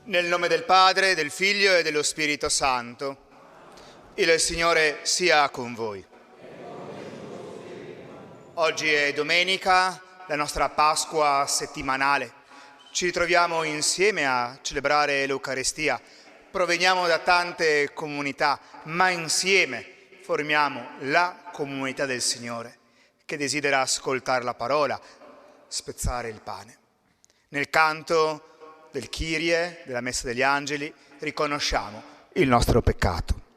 Nel nome del Padre, del Figlio e dello Spirito Santo. Il Signore sia con voi. Oggi è domenica, la nostra Pasqua settimanale. Ci ritroviamo insieme a celebrare l'Eucaristia. Proveniamo da tante comunità, ma insieme formiamo la comunità del Signore, che desidera ascoltare la parola, spezzare il pane. Nel canto del Kyrie, della Messa degli Angeli, riconosciamo il nostro peccato.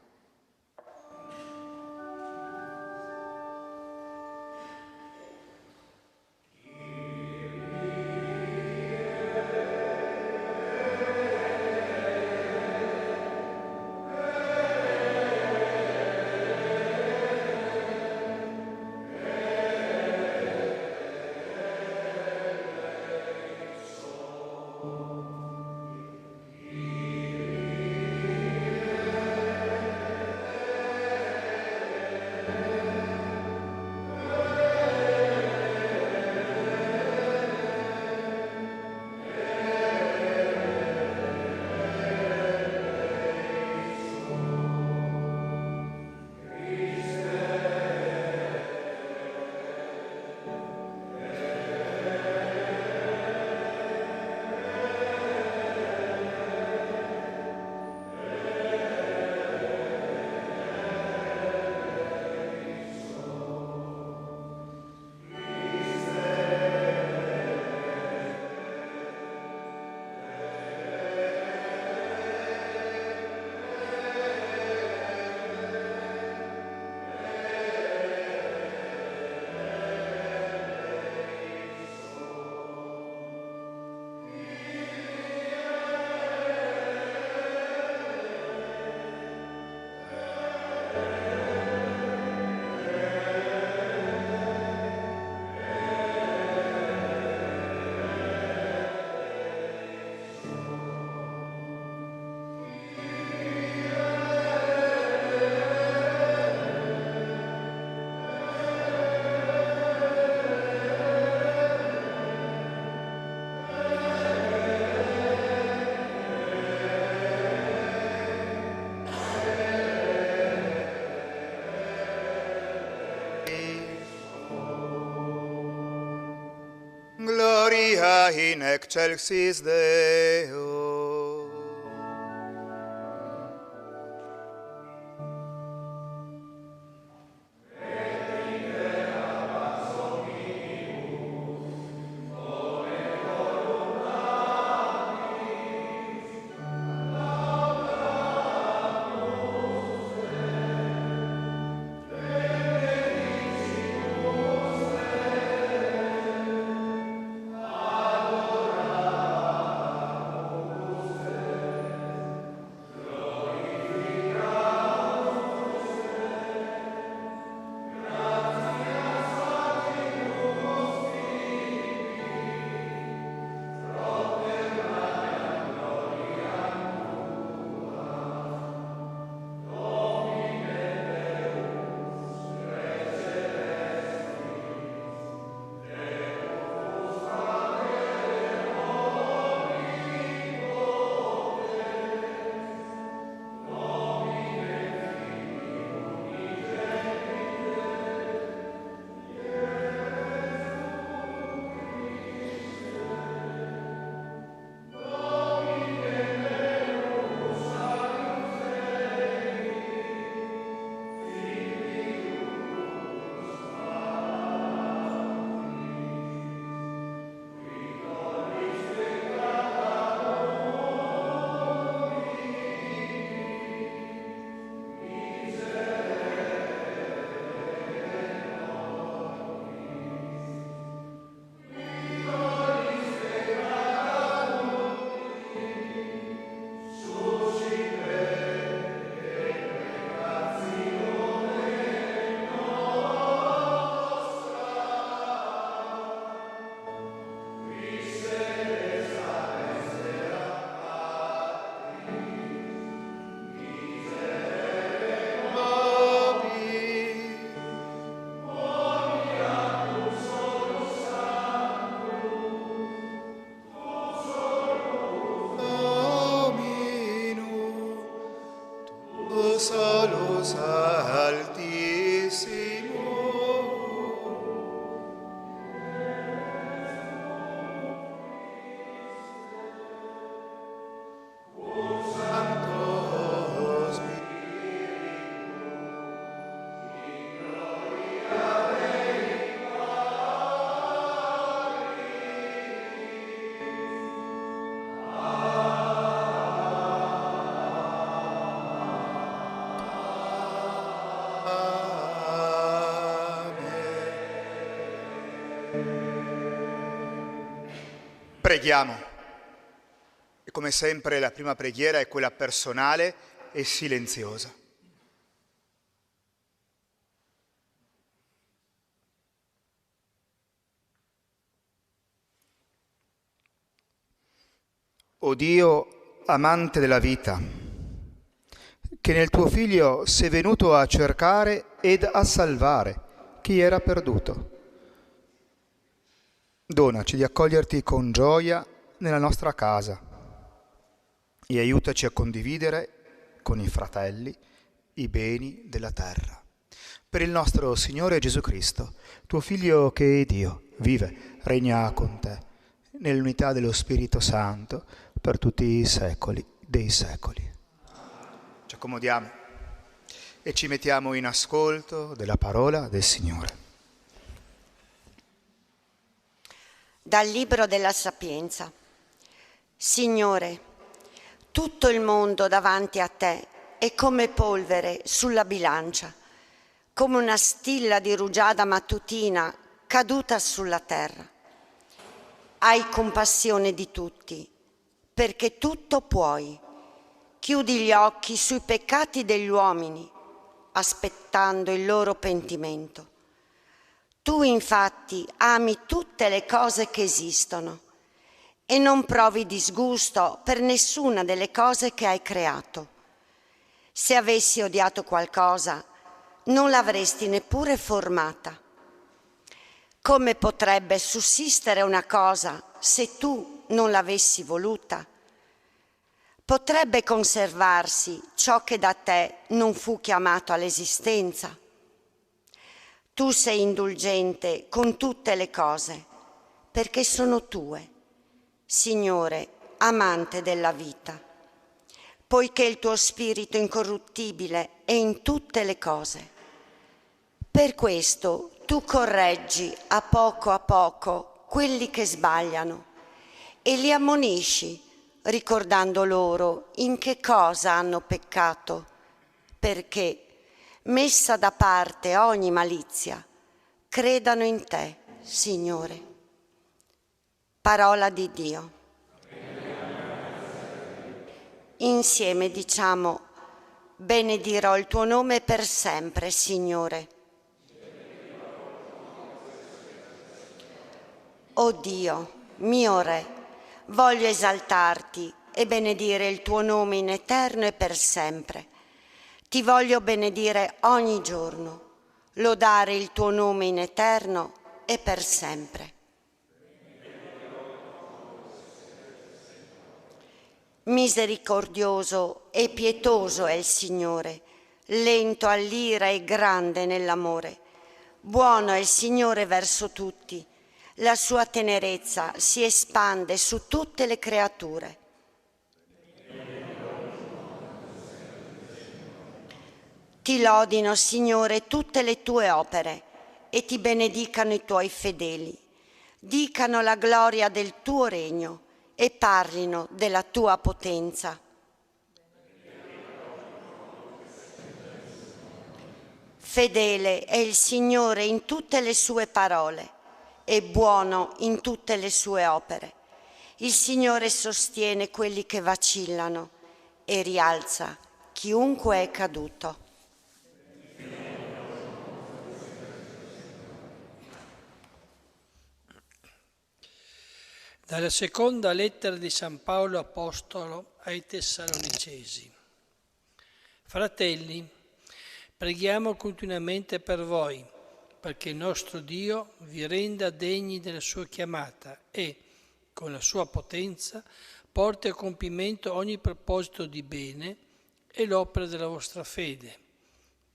Gloria in excelsis Deo. salus altissimo. Preghiamo. E come sempre la prima preghiera è quella personale e silenziosa. O Dio, amante della vita, che nel tuo Figlio sei venuto a cercare ed a salvare chi era perduto. Donaci di accoglierti con gioia nella nostra casa e aiutaci a condividere con i fratelli i beni della terra. Per il nostro Signore Gesù Cristo, tuo Figlio che è Dio, vive, regna con te, nell'unità dello Spirito Santo, per tutti i secoli dei secoli. Ci accomodiamo e ci mettiamo in ascolto della parola del Signore. Dal Libro della Sapienza. Signore, tutto il mondo davanti a te è come polvere sulla bilancia, come una stilla di rugiada mattutina caduta sulla terra. Hai compassione di tutti, perché tutto puoi. Chiudi gli occhi sui peccati degli uomini, aspettando il loro pentimento. Tu infatti ami tutte le cose che esistono e non provi disgusto per nessuna delle cose che hai creato. Se avessi odiato qualcosa, non l'avresti neppure formata. Come potrebbe sussistere una cosa se tu non l'avessi voluta? Potrebbe conservarsi ciò che da te non fu chiamato all'esistenza? Tu sei indulgente con tutte le cose, perché sono tue, Signore, amante della vita, poiché il tuo spirito incorruttibile è in tutte le cose. Per questo tu correggi a poco quelli che sbagliano e li ammonisci, ricordando loro in che cosa hanno peccato, perché messa da parte ogni malizia, credano in te, Signore. Parola di Dio. Insieme diciamo: benedirò il tuo nome per sempre, Signore. O Dio, mio Re, voglio esaltarti e benedire il tuo nome in eterno e per sempre. Ti voglio benedire ogni giorno, lodare il tuo nome in eterno e per sempre. Misericordioso e pietoso è il Signore, lento all'ira e grande nell'amore. Buono è il Signore verso tutti, la sua tenerezza si espande su tutte le creature. Ti lodino, Signore, tutte le tue opere e ti benedicano i tuoi fedeli. Dicano la gloria del tuo regno e parlino della tua potenza. Fedele è il Signore in tutte le sue parole e buono in tutte le sue opere. Il Signore sostiene quelli che vacillano e rialza chiunque è caduto. Dalla seconda lettera di San Paolo Apostolo ai Tessalonicesi. Fratelli, preghiamo continuamente per voi, perché il nostro Dio vi renda degni della sua chiamata e, con la sua potenza, porti a compimento ogni proposito di bene e l'opera della vostra fede,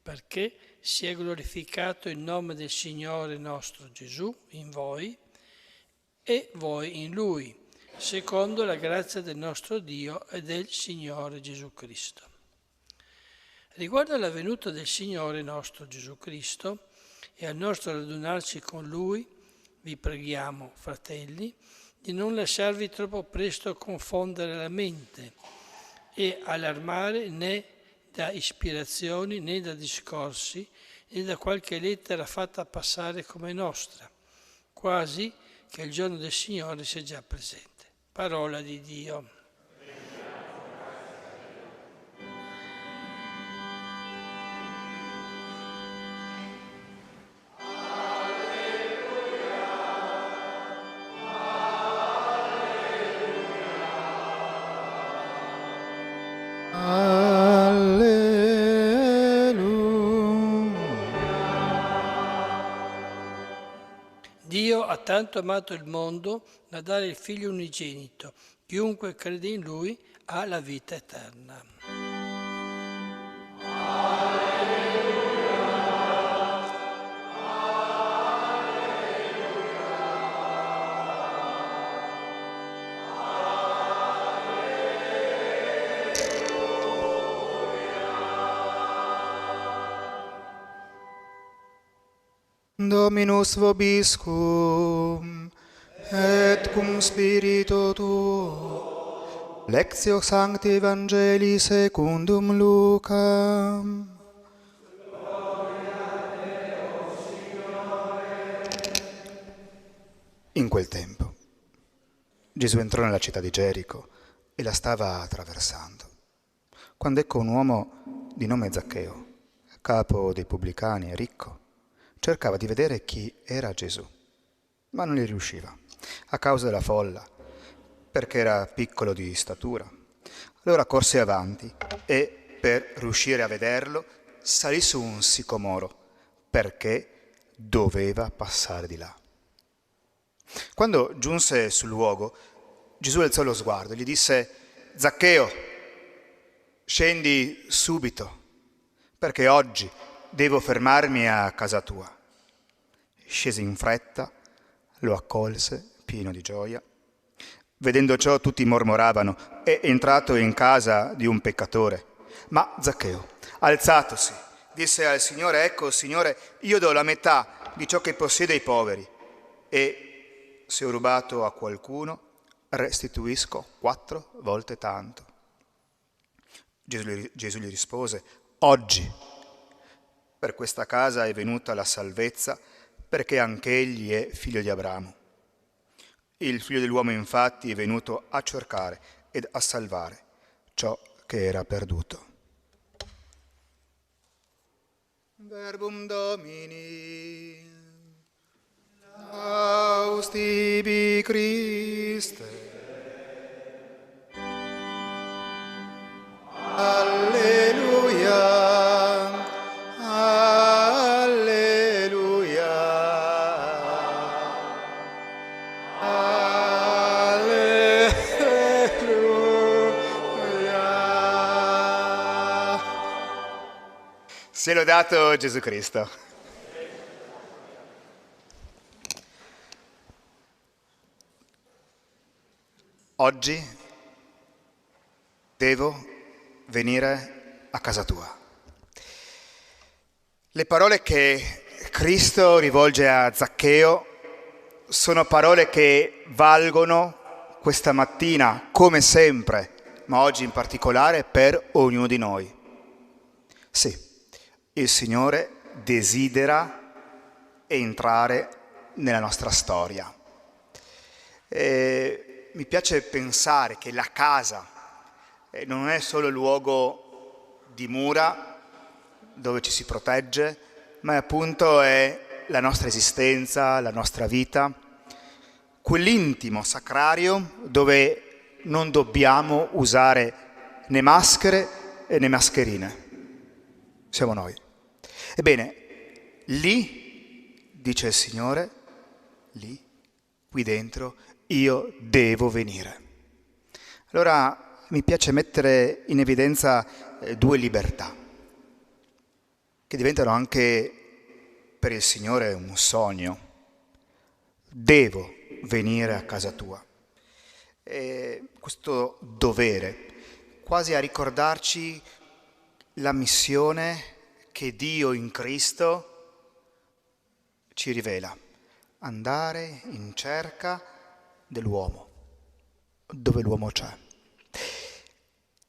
perché sia glorificato il nome del Signore nostro Gesù in voi e voi in Lui, secondo la grazia del nostro Dio e del Signore Gesù Cristo. Riguardo alla venuta del Signore nostro Gesù Cristo e al nostro radunarci con Lui, vi preghiamo, fratelli, di non lasciarvi troppo presto confondere la mente e allarmare né da ispirazioni né da discorsi né da qualche lettera fatta passare come nostra, quasi che il giorno del Signore sia già presente. Parola di Dio. Dio ha tanto amato il mondo da dare il Figlio unigenito. Chiunque crede in Lui ha la vita eterna. Dominus vobiscum, et cum spiritu tuo, lectio sancti Evangelii secundum Lucam. In quel tempo, Gesù entrò nella città di Gerico e la stava attraversando, quando ecco un uomo di nome Zaccheo, capo dei pubblicani e ricco, cercava di vedere chi era Gesù, ma non gli riusciva, a causa della folla, perché era piccolo di statura. Allora corse avanti e, per riuscire a vederlo, salì su un sicomoro, perché doveva passare di là. Quando giunse sul luogo, Gesù alzò lo sguardo e gli disse: «Zaccheo, scendi subito, perché oggi devo fermarmi a casa tua». Scese in fretta, lo accolse, pieno di gioia. Vedendo ciò tutti mormoravano: «È entrato in casa di un peccatore». Ma Zaccheo, alzatosi, disse al Signore: «Ecco, Signore, io do la metà di ciò che possiede ai poveri, e se ho rubato a qualcuno, restituisco 4 volte tanto». Gesù gli rispose: «Oggi per questa casa è venuta la salvezza, perché anch'egli è figlio di Abramo. Il figlio dell'uomo infatti è venuto a cercare ed a salvare ciò che era perduto». Verbum Domini, laus tibi Christe. Alleluia. Sia lodato Gesù Cristo. Oggi devo venire a casa tua. Le parole che Cristo rivolge a Zaccheo sono parole che valgono questa mattina, come sempre, ma oggi in particolare per ognuno di noi. Sì. Il Signore desidera entrare nella nostra storia. Mi piace pensare che la casa non è solo luogo di mura dove ci si protegge, ma appunto è la nostra esistenza, la nostra vita, quell'intimo sacrario dove non dobbiamo usare né maschere né mascherine. Siamo noi. Ebbene, lì, dice il Signore, lì, qui dentro, io devo venire. Allora mi piace mettere in evidenza due libertà che diventano anche per il Signore un sogno. Devo venire a casa tua. E questo dovere, quasi a ricordarci la missione che Dio in Cristo ci rivela, andare in cerca dell'uomo, dove l'uomo c'è.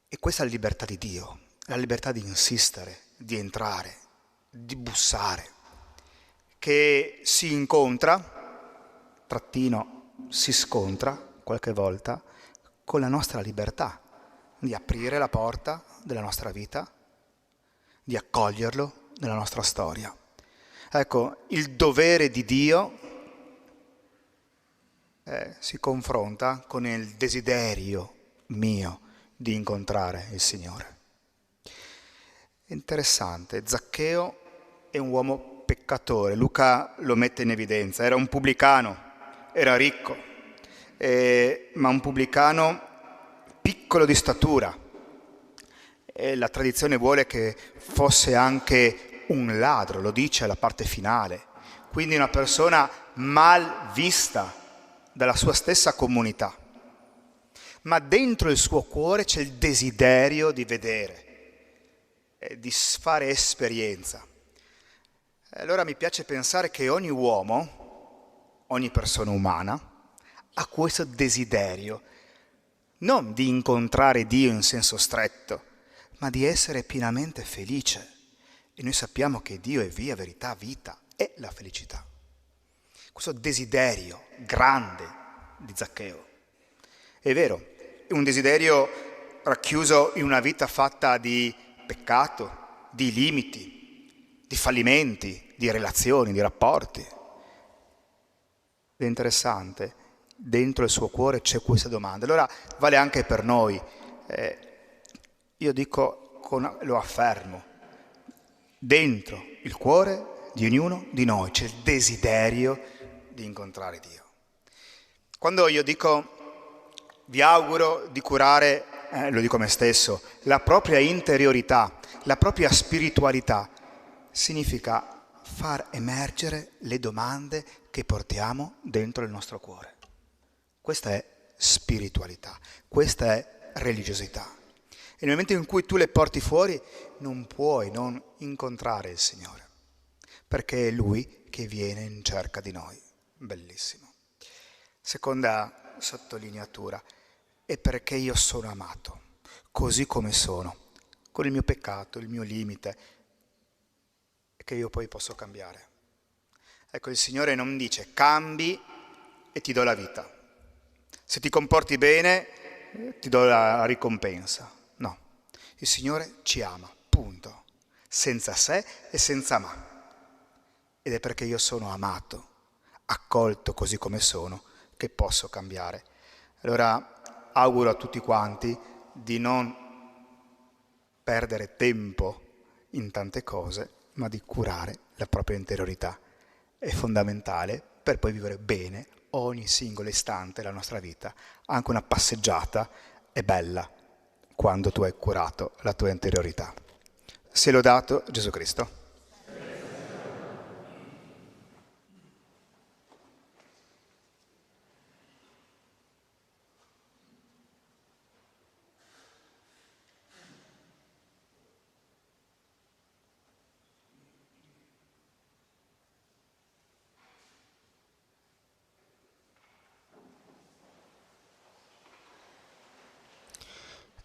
E questa è la libertà di Dio, la libertà di insistere, di entrare, di bussare, che si incontra, si scontra qualche volta con la nostra libertà di aprire la porta della nostra vita, di accoglierlo nella nostra storia. Ecco, il dovere di Dio si confronta con il desiderio mio di incontrare il Signore. Interessante, Zaccheo è un uomo peccatore, Luca lo mette in evidenza, era un pubblicano, era ricco, ma un pubblicano piccolo di statura. E la tradizione vuole che fosse anche un ladro, lo dice alla parte finale, quindi una persona mal vista dalla sua stessa comunità. Ma dentro il suo cuore c'è il desiderio di vedere, di fare esperienza. Allora mi piace pensare che ogni uomo, ogni persona umana, ha questo desiderio, non di incontrare Dio in senso stretto, ma di essere pienamente felice. E noi sappiamo che Dio è via, verità, vita, è la felicità. Questo desiderio grande di Zaccheo. È vero, è un desiderio racchiuso in una vita fatta di peccato, di limiti, di fallimenti, di relazioni, di rapporti. È interessante, dentro il suo cuore c'è questa domanda. Allora vale anche per noi. Io dico, lo affermo, dentro il cuore di ognuno di noi c'è il desiderio di incontrare Dio. Quando io dico, vi auguro di curare, lo dico a me stesso, la propria interiorità, la propria spiritualità, significa far emergere le domande che portiamo dentro il nostro cuore. Questa è spiritualità, questa è religiosità. E nel momento in cui tu le porti fuori non puoi non incontrare il Signore, perché è Lui che viene in cerca di noi. Bellissimo. Seconda sottolineatura, è perché io sono amato, così come sono, con il mio peccato, il mio limite, che io poi posso cambiare. Ecco, il Signore non dice cambi e ti do la vita. Se ti comporti bene ti do la ricompensa. No, il Signore ci ama, punto, senza se e senza ma. Ed è perché io sono amato, accolto così come sono, che posso cambiare. Allora auguro a tutti quanti di non perdere tempo in tante cose, ma di curare la propria interiorità. È fondamentale per poi vivere bene ogni singolo istante della nostra vita. Anche una passeggiata è bella quando tu hai curato la tua interiorità. Sia lodato Gesù Cristo.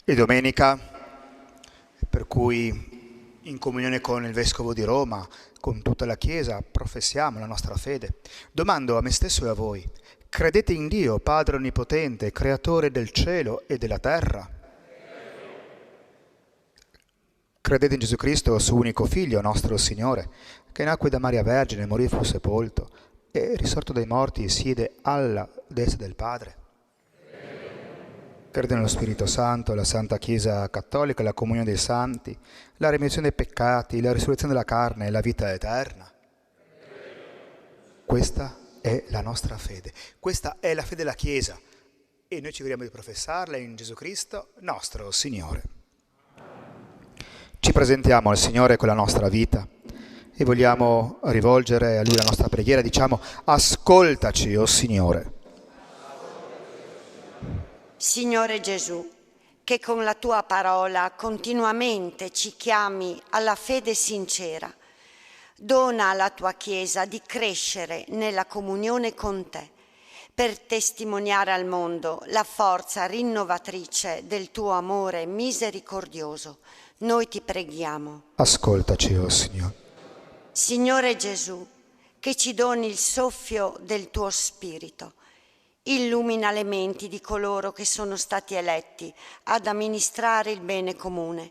E domenica, per cui in comunione con il Vescovo di Roma, con tutta la Chiesa, professiamo la nostra fede. Domando a me stesso e a voi, credete in Dio, Padre Onnipotente, Creatore del cielo e della terra? Credete in Gesù Cristo, suo unico Figlio, nostro Signore, che nacque da Maria Vergine, morì e fu sepolto, e risorto dai morti siede alla destra del Padre? Credo nello Spirito Santo, la Santa Chiesa Cattolica, la comunione dei santi, la remissione dei peccati, la risurrezione della carne e la vita eterna. Questa è la nostra fede. Questa è la fede della Chiesa. E noi ci vediamo di professarla in Gesù Cristo, nostro Signore. Ci presentiamo al Signore con la nostra vita e vogliamo rivolgere a Lui la nostra preghiera. Diciamo: ascoltaci, o Signore. Signore Gesù, che con la tua parola continuamente ci chiami alla fede sincera, dona alla tua Chiesa di crescere nella comunione con te, per testimoniare al mondo la forza rinnovatrice del tuo amore misericordioso. Noi ti preghiamo. Ascoltaci, o Signore. Signore Gesù, che ci doni il soffio del tuo Spirito, illumina le menti di coloro che sono stati eletti ad amministrare il bene comune,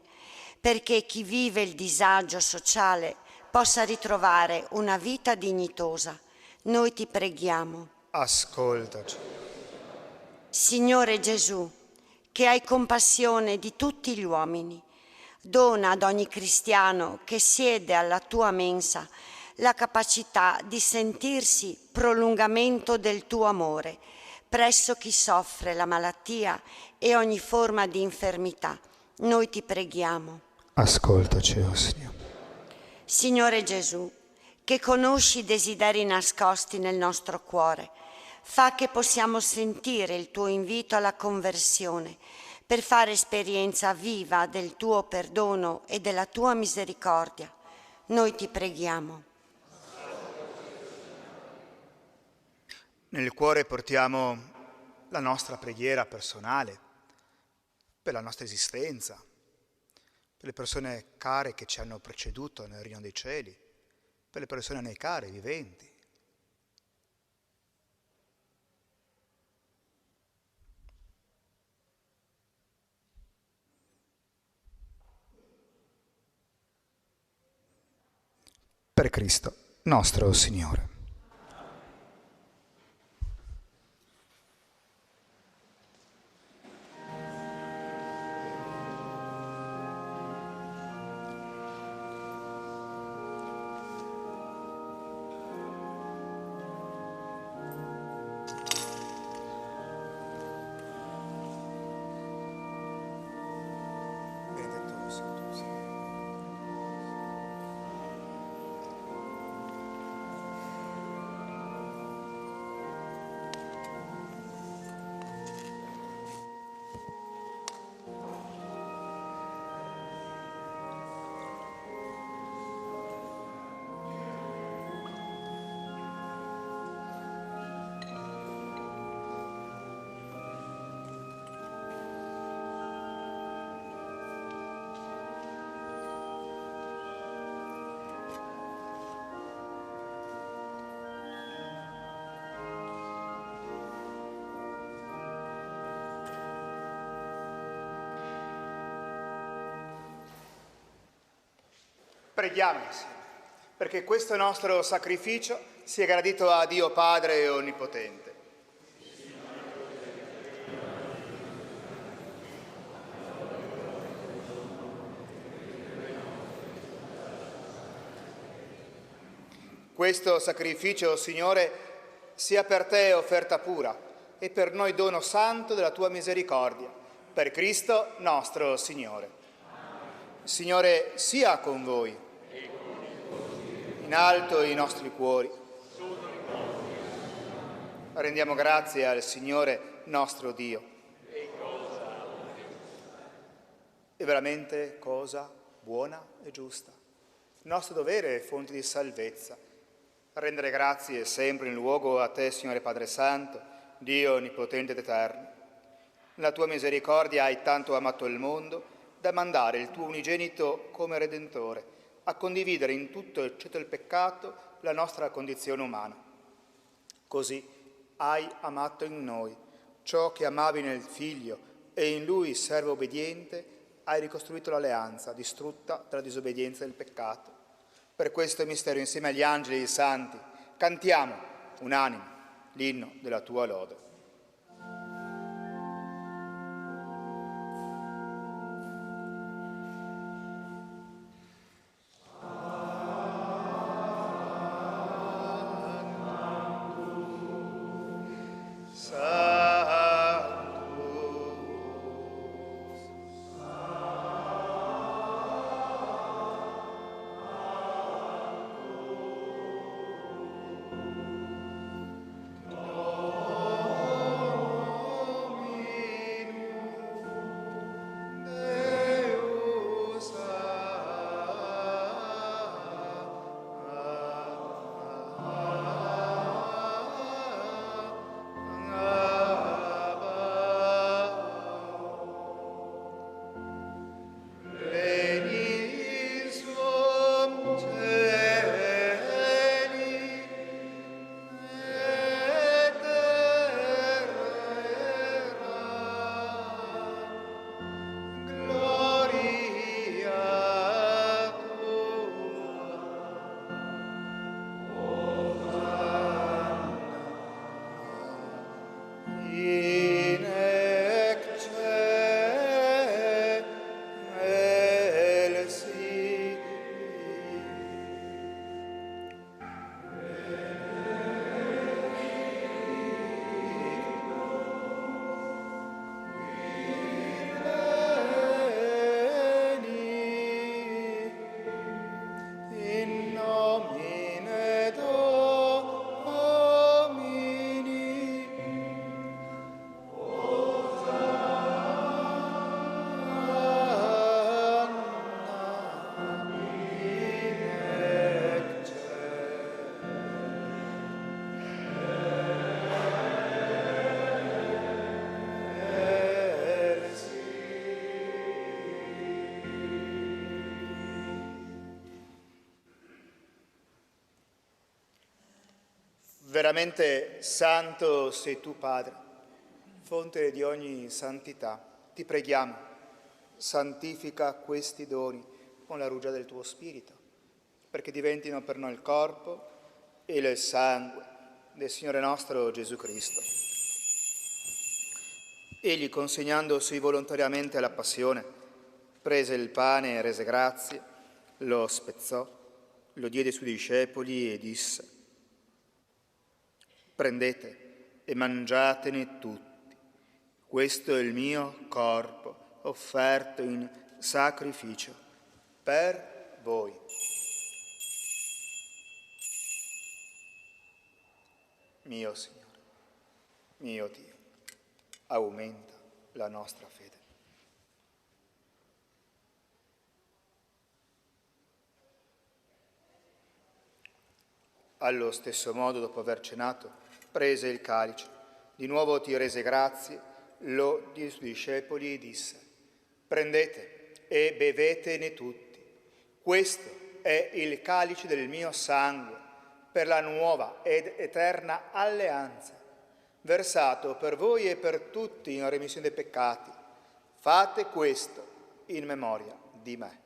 perché chi vive il disagio sociale possa ritrovare una vita dignitosa. Noi ti preghiamo. Ascoltaci. Signore Gesù, che hai compassione di tutti gli uomini, dona ad ogni cristiano che siede alla tua mensa la capacità di sentirsi prolungamento del tuo amore presso chi soffre la malattia e ogni forma di infermità. Noi ti preghiamo. Ascoltaci, o Signore. Signore Gesù, che conosci i desideri nascosti nel nostro cuore, fa che possiamo sentire il tuo invito alla conversione per fare esperienza viva del tuo perdono e della tua misericordia. Noi ti preghiamo. Nel cuore portiamo la nostra preghiera personale, per la nostra esistenza, per le persone care che ci hanno preceduto nel regno dei cieli, per le persone a noi care, viventi. Per Cristo, nostro Signore. Preghiamo insieme, perché questo nostro sacrificio sia gradito a Dio Padre Onnipotente. Questo sacrificio, Signore, sia per te offerta pura e per noi dono santo della tua misericordia, per Cristo nostro Signore. Signore, sia con voi. In alto i nostri cuori. Rendiamo grazie al Signore nostro Dio. È veramente cosa buona e giusta. Nostro dovere e fonte di salvezza. Rendere grazie sempre in luogo a te, Signore Padre Santo, Dio onnipotente ed eterno. Nella tua misericordia hai tanto amato il mondo da mandare il tuo unigenito come Redentore a condividere in tutto, eccetto il peccato, la nostra condizione umana. Così hai amato in noi ciò che amavi nel Figlio e in Lui, servo obbediente, hai ricostruito l'alleanza distrutta dalla disobbedienza e del peccato. Per questo mistero, insieme agli angeli e ai santi, cantiamo unanimi l'inno della tua lode. Veramente santo sei tu, Padre, fonte di ogni santità. Ti preghiamo, santifica questi doni con la rugia del tuo Spirito, perché diventino per noi il corpo e il sangue del Signore nostro Gesù Cristo. Egli, consegnandosi volontariamente alla passione, prese il pane e rese grazie, lo spezzò, lo diede ai suoi discepoli e disse: prendete e mangiatene tutti. Questo è il mio corpo, offerto in sacrificio per voi. Mio Signore, mio Dio, aumenta la nostra fede. Allo stesso modo, dopo aver cenato, prese il calice, di nuovo ti rese grazie, lo diede ai suoi discepoli e disse: prendete e bevetene tutti. Questo è il calice del mio sangue, per la nuova ed eterna alleanza, versato per voi e per tutti in remissione dei peccati. Fate questo in memoria di me.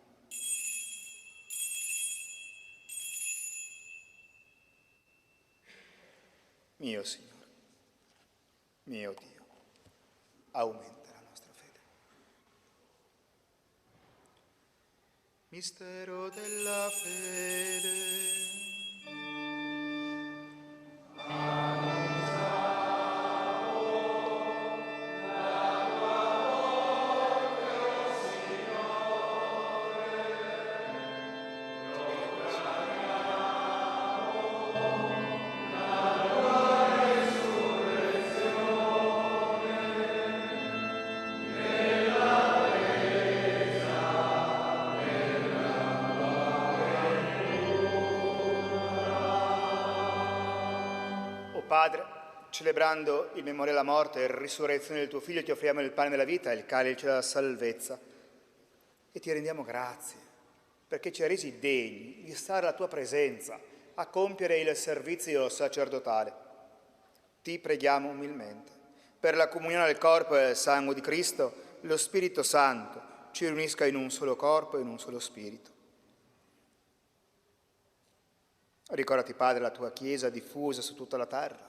Mio Signore, mio Dio, aumenta la nostra fede. Mistero della fede. Padre, celebrando il memoriale della morte e la risurrezione del tuo Figlio, ti offriamo il pane della vita e il calice della salvezza e ti rendiamo grazie perché ci hai resi degni di stare alla tua presenza a compiere il servizio sacerdotale. Ti preghiamo umilmente per la comunione del corpo e del sangue di Cristo, lo Spirito Santo ci riunisca in un solo corpo e in un solo Spirito. Ricordati, Padre, la tua Chiesa diffusa su tutta la terra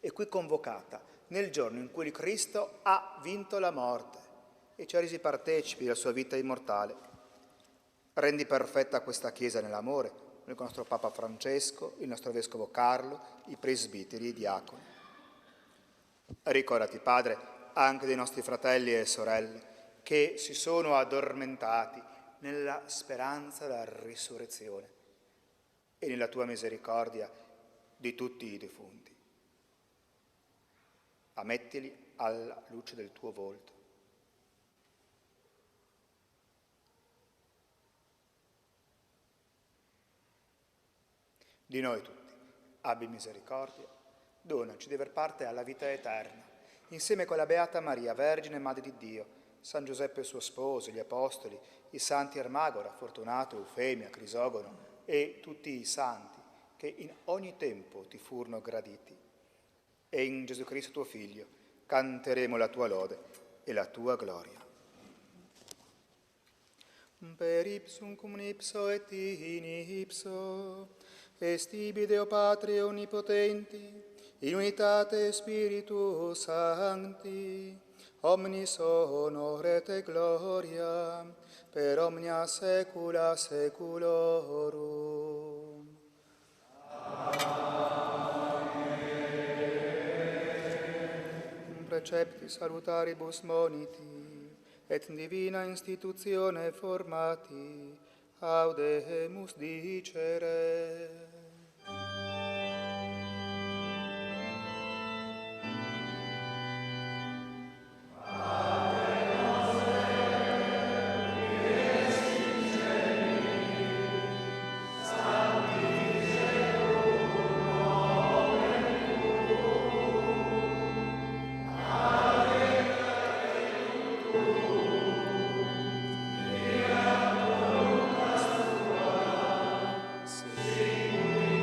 e qui convocata nel giorno in cui Cristo ha vinto la morte e ci ha resi partecipi della sua vita immortale. Rendi perfetta questa Chiesa nell'amore, il nostro Papa Francesco, il nostro Vescovo Carlo, i presbiteri e i diaconi. Ricordati, Padre, anche dei nostri fratelli e sorelle che si sono addormentati nella speranza della risurrezione e nella tua misericordia di tutti i defunti. Ammettili alla luce del tuo volto. Di noi tutti, abbi misericordia, donaci di aver parte alla vita eterna, insieme con la Beata Maria, Vergine e Madre di Dio, San Giuseppe suo sposo, gli Apostoli, i santi Ermagora, Fortunato, Eufemia, Crisogono, e tutti i santi che in ogni tempo ti furono graditi. E in Gesù Cristo tuo Figlio canteremo la tua lode e la tua gloria. Per ipsum cum ipso et in ipso, est ibi Deo Patria Onnipotenti, in unitate Spiritus Sancti, omnis honor et gloria, per omnia saecula saeculorum. Amen. Precepti salutaribus moniti, et divina institutione formati, audemus dicere. Signore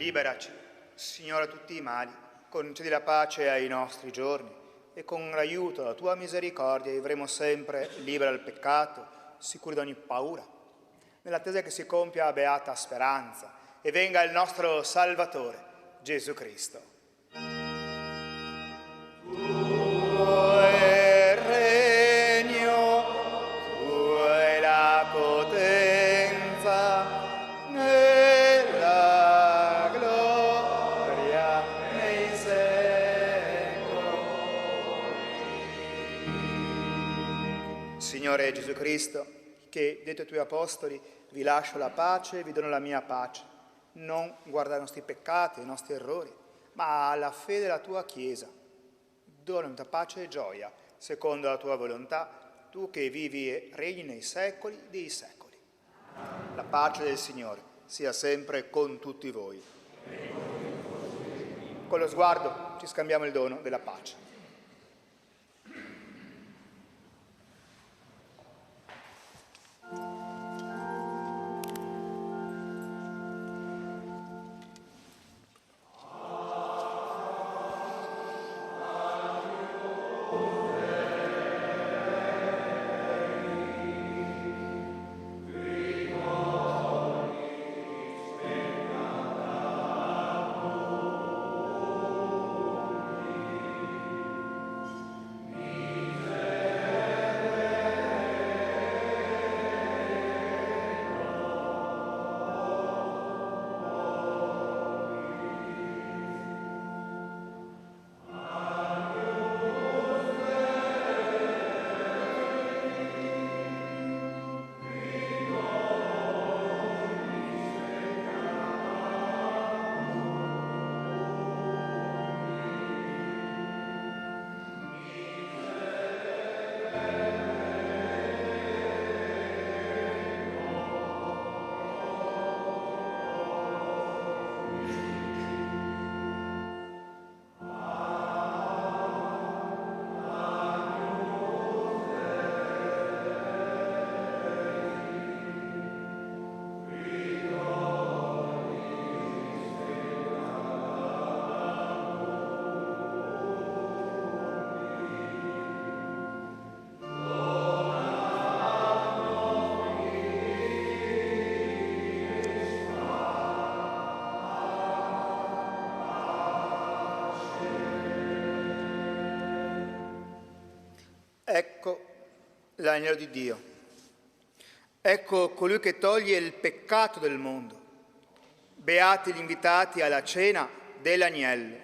Liberaci, Signore, da tutti i mali, concedi la pace ai nostri giorni e con l'aiuto della tua misericordia vivremo sempre liberi dal peccato, sicuri da ogni paura, nell'attesa che si compia la beata speranza e venga il nostro Salvatore, Gesù Cristo. Tuo è il regno, tua è la potenza, nella gloria nei secoli. Signore Gesù Cristo, che detto ai tuoi apostoli, vi lascio la pace, vi dono la mia pace. Non guardare i nostri peccati, i nostri errori, ma alla fede della tua Chiesa. Dona la pace e gioia, secondo la tua volontà, tu che vivi e regni nei secoli dei secoli. La pace del Signore sia sempre con tutti voi. Con lo sguardo ci scambiamo il dono della pace. Ecco l'agnello di Dio. Ecco colui che toglie il peccato del mondo. Beati gli invitati alla cena dell'agnello.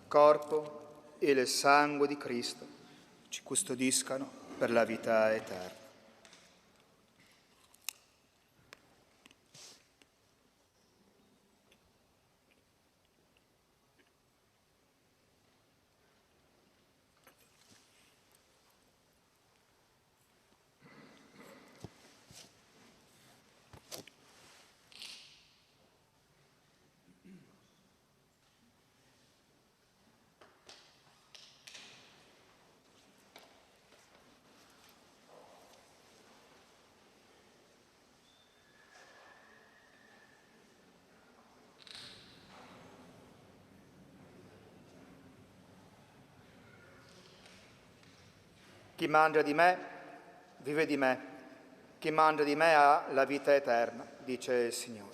Corpo e il sangue di Cristo ci custodiscano per la vita eterna. Chi mangia di me vive di me, chi mangia di me ha la vita eterna, dice il Signore.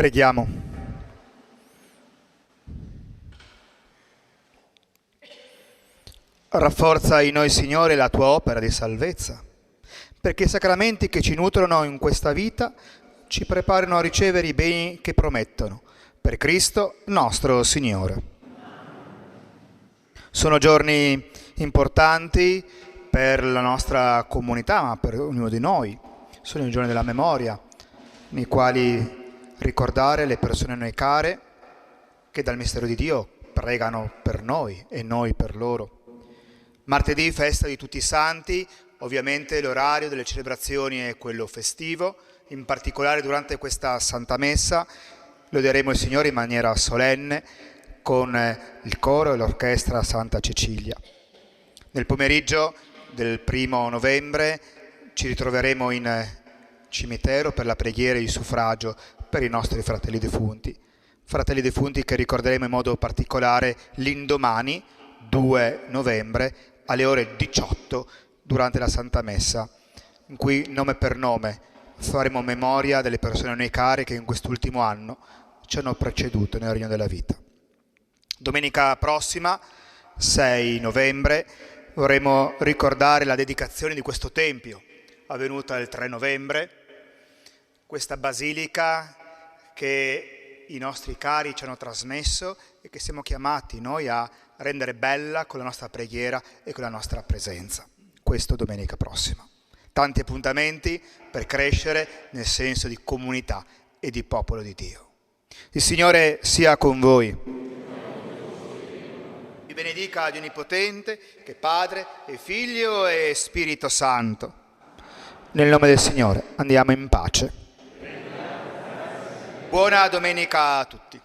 Preghiamo. Rafforza in noi, Signore, la tua opera di salvezza, perché i sacramenti che ci nutrono in questa vita ci preparino a ricevere i beni che promettono. Per Cristo nostro Signore. Sono giorni importanti per la nostra comunità, ma per ognuno di noi. Sono i giorni della memoria, nei quali ricordare le persone a noi care che dal mistero di Dio pregano per noi e noi per loro. Martedì, festa di tutti i santi, ovviamente l'orario delle celebrazioni è quello festivo, in particolare durante questa Santa Messa loderemo il Signore in maniera solenne con il coro e l'orchestra Santa Cecilia. Nel pomeriggio del 1 novembre ci ritroveremo in cimitero per la preghiera e il suffragio per i nostri fratelli defunti che ricorderemo in modo particolare l'indomani, 2 novembre, alle ore 18 durante la Santa Messa, in cui nome per nome faremo memoria delle persone a noi care che in quest'ultimo anno ci hanno preceduto nel regno della vita. Domenica prossima, 6 novembre, vorremmo ricordare la dedicazione di questo Tempio, avvenuta il 3 novembre, questa basilica che i nostri cari ci hanno trasmesso e che siamo chiamati noi a rendere bella con la nostra preghiera e con la nostra presenza. Questo domenica prossima. Tanti appuntamenti per crescere nel senso di comunità e di popolo di Dio. Il Signore sia con voi. Vi benedica Dio Onnipotente, che è Padre e Figlio e Spirito Santo. Nel nome del Signore andiamo in pace. Buona domenica a tutti.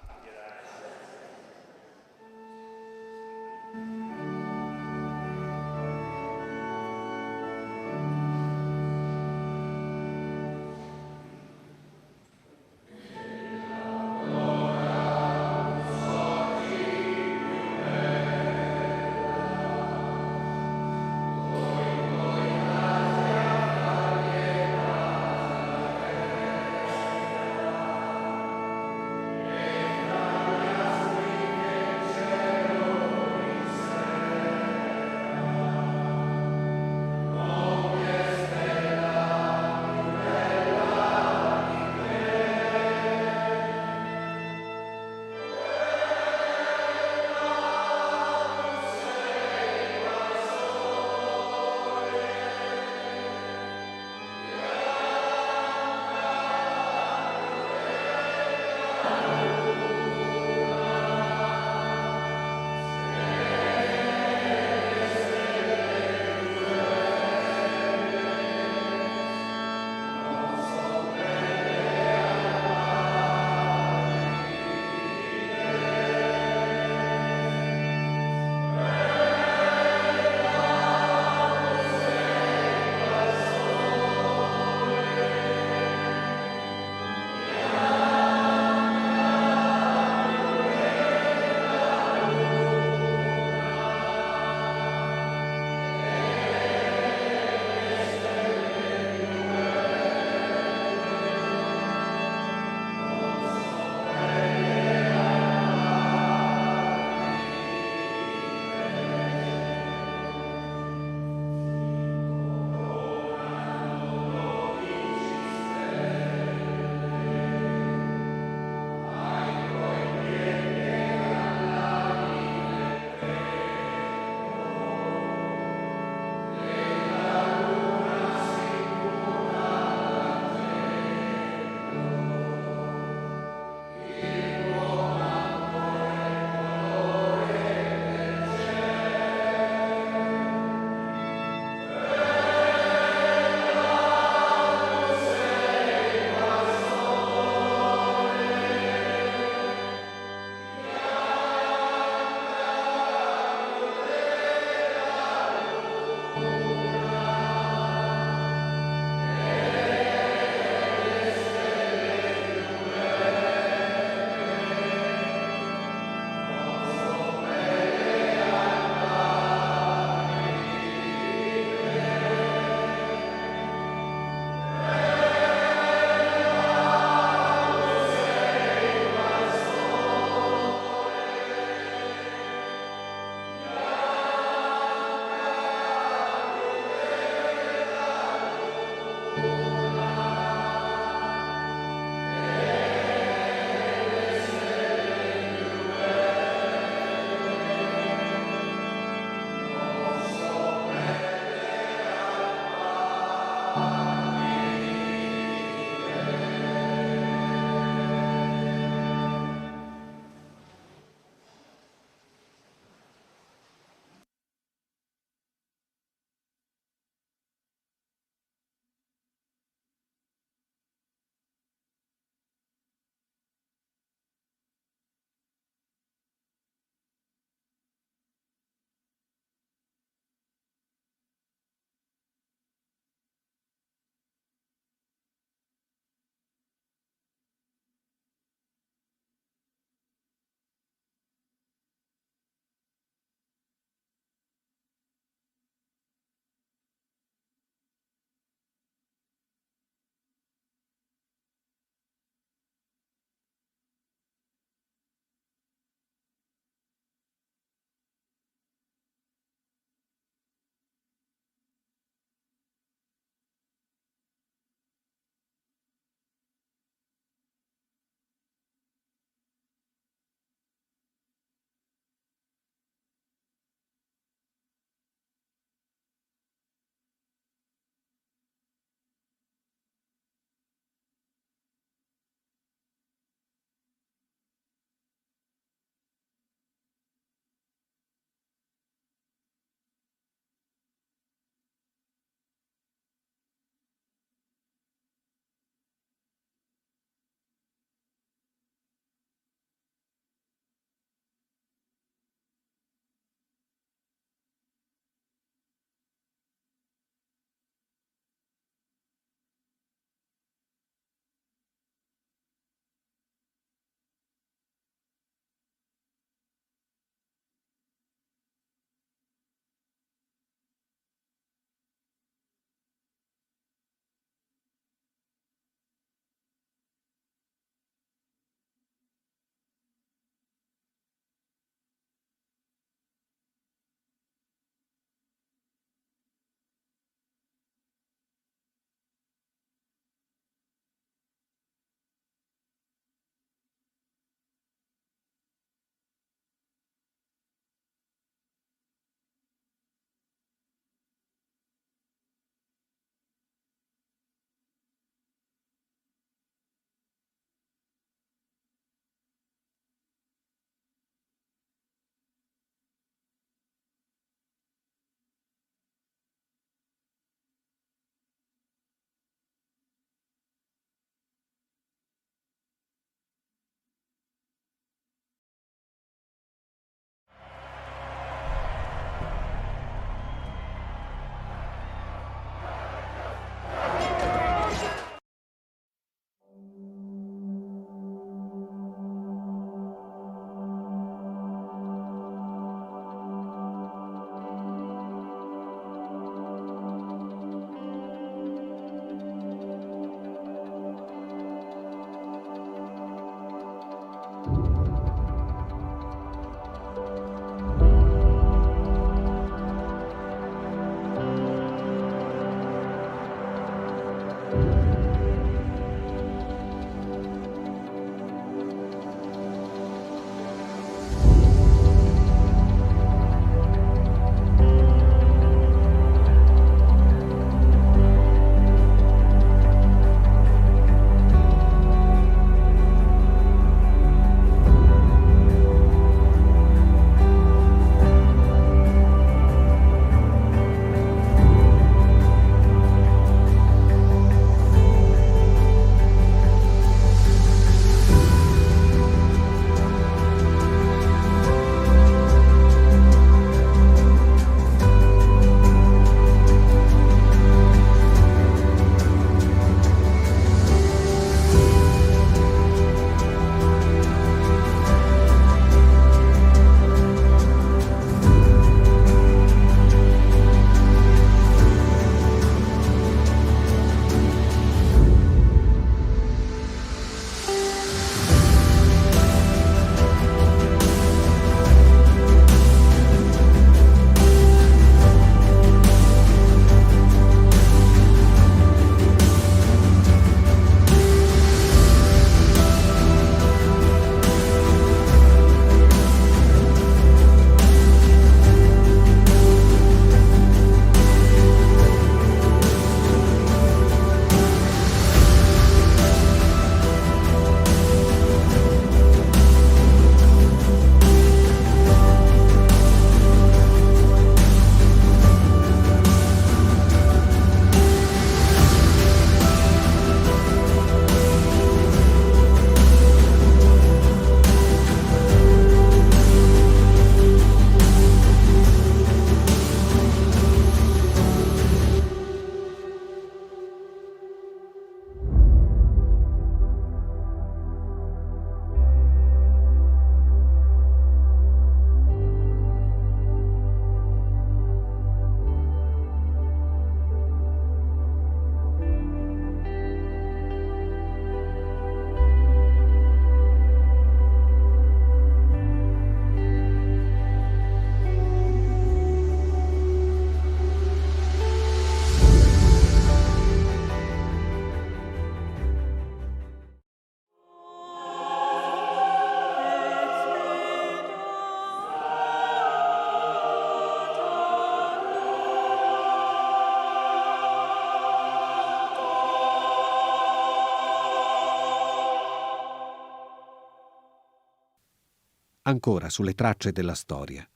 ancora sulle tracce della storia.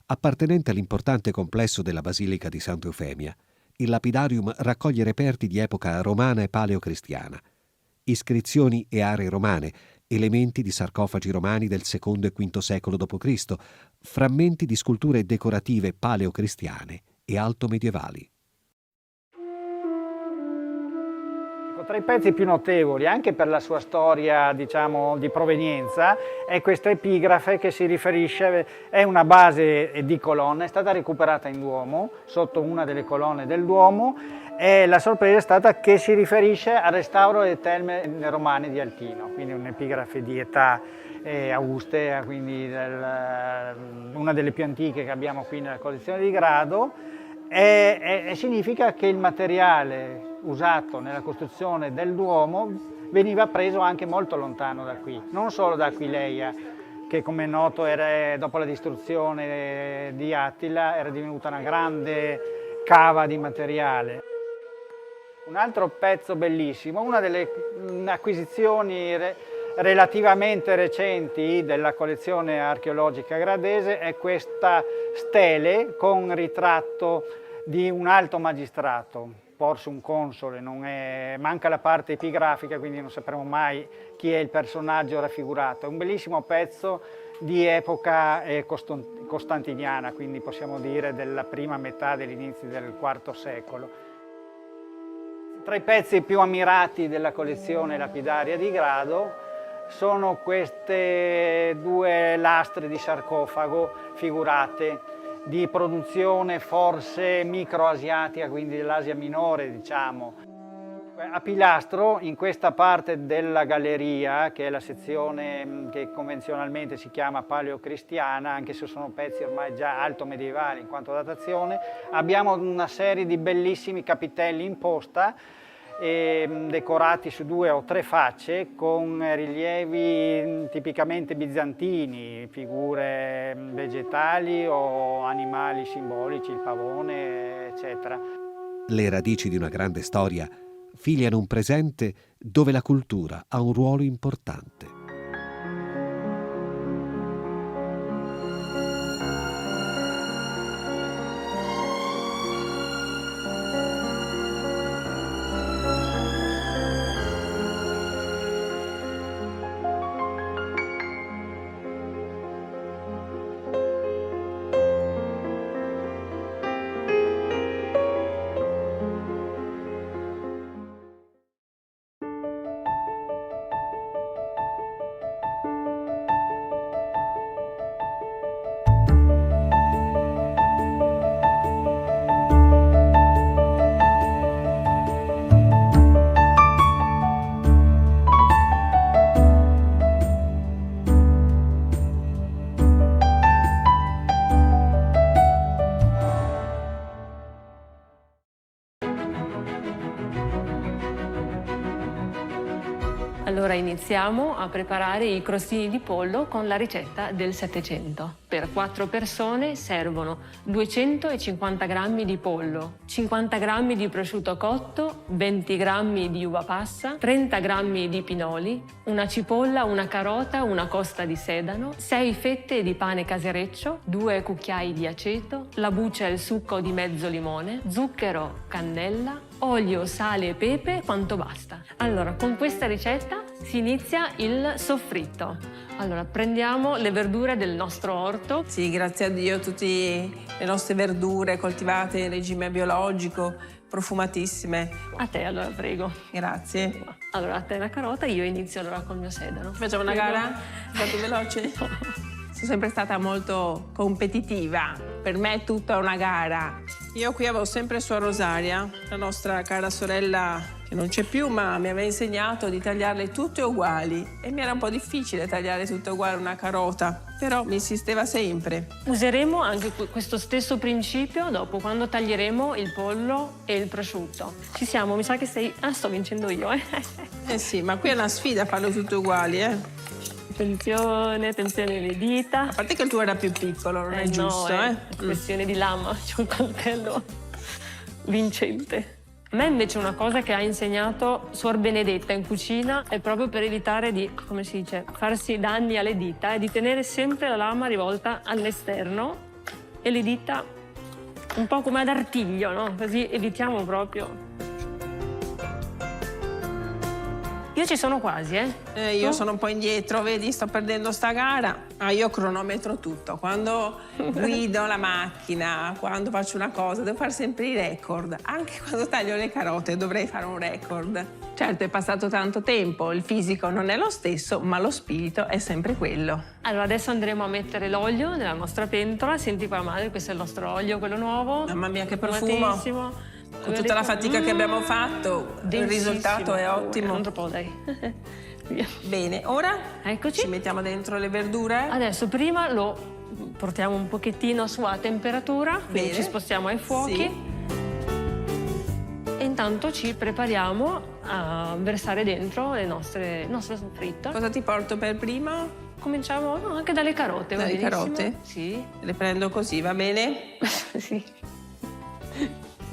Appartenente all'importante complesso della Basilica di Santa Eufemia, il lapidarium raccoglie reperti di epoca romana e paleocristiana, iscrizioni e aree romane, elementi di sarcofagi romani del II e V secolo d.C., frammenti di sculture decorative paleocristiane e altomedievali. Tra i pezzi più notevoli, anche per la sua storia, diciamo, di provenienza, è questa epigrafe che si riferisce, è una base di colonne, è stata recuperata in Duomo, sotto una delle colonne del Duomo, e la sorpresa è stata che si riferisce al restauro delle terme romane di Altino, quindi un'epigrafe di età augustea, quindi una delle più antiche che abbiamo qui nella collezione di Grado, e significa che il materiale usato nella costruzione del Duomo veniva preso anche molto lontano da qui, non solo da Aquileia, che come è noto dopo la distruzione di Attila era divenuta una grande cava di materiale. Un altro pezzo bellissimo, una delle acquisizioni relativamente recenti della collezione archeologica gradese è questa stele con ritratto di un alto magistrato, forse un console, manca la parte epigrafica, quindi non sapremo mai chi è il personaggio raffigurato. È un bellissimo pezzo di epoca costantiniana, quindi possiamo dire della prima metà dell'inizio del IV secolo. Tra i pezzi più ammirati della collezione lapidaria di Grado sono queste due lastre di sarcofago figurate di produzione forse microasiatica, quindi dell'Asia minore, diciamo. A pilastro, in questa parte della galleria, che è la sezione che convenzionalmente si chiama paleocristiana, anche se sono pezzi ormai già alto medievali in quanto datazione, abbiamo una serie di bellissimi capitelli in posta, decorati su 2 o 3 facce con rilievi tipicamente bizantini, figure vegetali o animali simbolici, il pavone, eccetera. Le radici di una grande storia filiano un presente dove la cultura ha un ruolo importante. Allora iniziamo a preparare i crostini di pollo con la ricetta del 700. Per 4 persone servono 250 g di pollo, 50 g di prosciutto cotto, 20 g di uva passa, 30 g di pinoli, una cipolla, una carota, una costa di sedano, 6 fette di pane casereccio, 2 cucchiai di aceto, la buccia e il succo di mezzo limone, zucchero, cannella, olio, sale e pepe quanto basta. Allora, con questa ricetta si inizia il soffritto. Allora, prendiamo le verdure del nostro orto. Sì, grazie a Dio, tutte le nostre verdure coltivate in regime biologico, profumatissime. A te, allora, prego. Grazie. Allora, a te la carota, io inizio allora col mio sedano. Facciamo una gara? Stato veloce? Sono sempre stata molto competitiva. Per me è tutta una gara. Io qui avevo sempre sua Rosaria, la nostra cara sorella che non c'è più, ma mi aveva insegnato di tagliarle tutte uguali. E mi era un po' difficile tagliare tutte uguali una carota, però mi insisteva sempre. Useremo anche questo stesso principio dopo, quando taglieremo il pollo e il prosciutto. Ci siamo, mi sa che sei... Ah, sto vincendo io, Eh sì, ma qui è una sfida farlo tutte uguali, Attenzione, attenzione alle dita. A parte che il tuo era più piccolo, non è giusto, È questione di lama, c'è un coltello vincente. A me invece una cosa che ha insegnato Suor Benedetta in cucina è proprio per evitare di, come si dice, farsi danni alle dita, è di tenere sempre la lama rivolta all'esterno e le dita un po' come ad artiglio, no? Così evitiamo proprio. Io ci sono quasi, Io Tu? sono un po' indietro, vedi, sto perdendo sta gara. Io cronometro tutto. Quando guido la macchina, quando faccio una cosa, devo fare sempre i record. Anche quando taglio le carote dovrei fare un record. Certo, è passato tanto tempo, il fisico non è lo stesso, ma lo spirito è sempre quello. Allora adesso andremo a mettere l'olio nella nostra pentola. Senti qua, madre, questo è il nostro olio, quello nuovo. Mamma mia, che profumo! Profumatissimo. Con tutta la fatica che abbiamo fatto, il Densissimo. risultato è ottimo. Non troppo, dai. Via. Bene, ora Eccoci. ci mettiamo dentro le verdure. Adesso prima lo portiamo un pochettino su a temperatura, quindi Bene. ci spostiamo ai fuochi. Sì. E intanto ci prepariamo a versare dentro il nostro soffritto. Cosa ti porto per prima? Cominciamo anche dalle carote, va Dalle benissimo? carote? Sì. Le prendo così, va bene? Sì.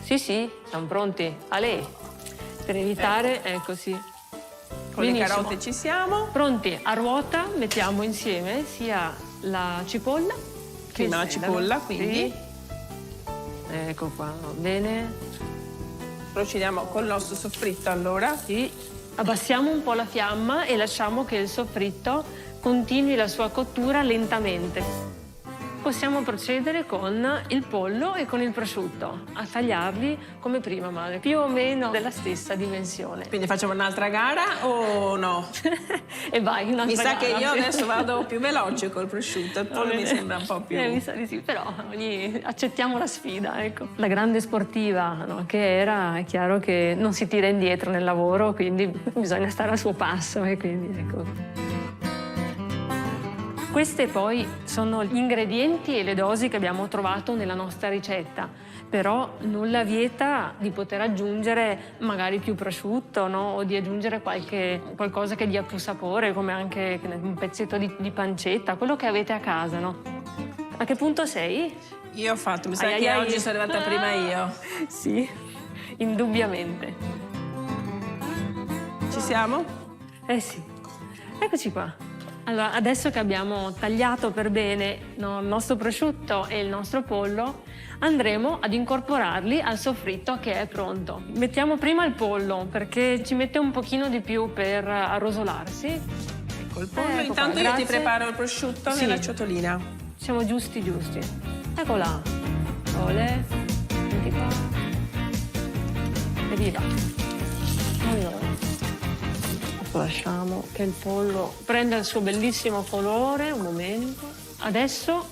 Sì, siamo pronti. A lei. Per evitare, ecco sì. Con le Benissimo. carote ci siamo. Pronti, a ruota mettiamo insieme sia la cipolla che Prima il la sedano. cipolla, quindi. Sì. Ecco qua, va bene. Procediamo col nostro soffritto allora. Sì. Abbassiamo un po' la fiamma e lasciamo che il soffritto continui la sua cottura lentamente. Possiamo procedere con il pollo e con il prosciutto, a tagliarli come prima, madre, più o meno della stessa dimensione. Quindi facciamo un'altra gara o no? E vai, un'altra Mi sa che gara, io sì. adesso vado più veloce col prosciutto, il pollo mi sembra un po' più... Mi sa di sì, però accettiamo la sfida, ecco. La grande sportiva, no, che era, è chiaro che non si tira indietro nel lavoro, quindi bisogna stare al suo passo e quindi ecco. Queste poi sono gli ingredienti e le dosi che abbiamo trovato nella nostra ricetta, però nulla vieta di poter aggiungere magari più prosciutto, no? O di aggiungere qualcosa che dia più sapore, come anche un pezzetto di pancetta, quello che avete a casa, no? A che punto sei? Io ho fatto, mi sa Ai, che ai, ai. oggi sono arrivata prima io. Sì, indubbiamente. Ci siamo? Eh sì, eccoci qua. Allora, adesso che abbiamo tagliato per bene, no, il nostro prosciutto e il nostro pollo, andremo ad incorporarli al soffritto che è pronto. Mettiamo prima il pollo perché ci mette un pochino di più per arrosolarsi. Ecco il pollo. Ecco Intanto qua, io ti grazie. preparo il prosciutto Sì. nella ciotolina. Siamo giusti. Ecco là. Olè. Senti qua. Evviva. Allora. Lasciamo che il pollo prenda il suo bellissimo colore, un momento. Adesso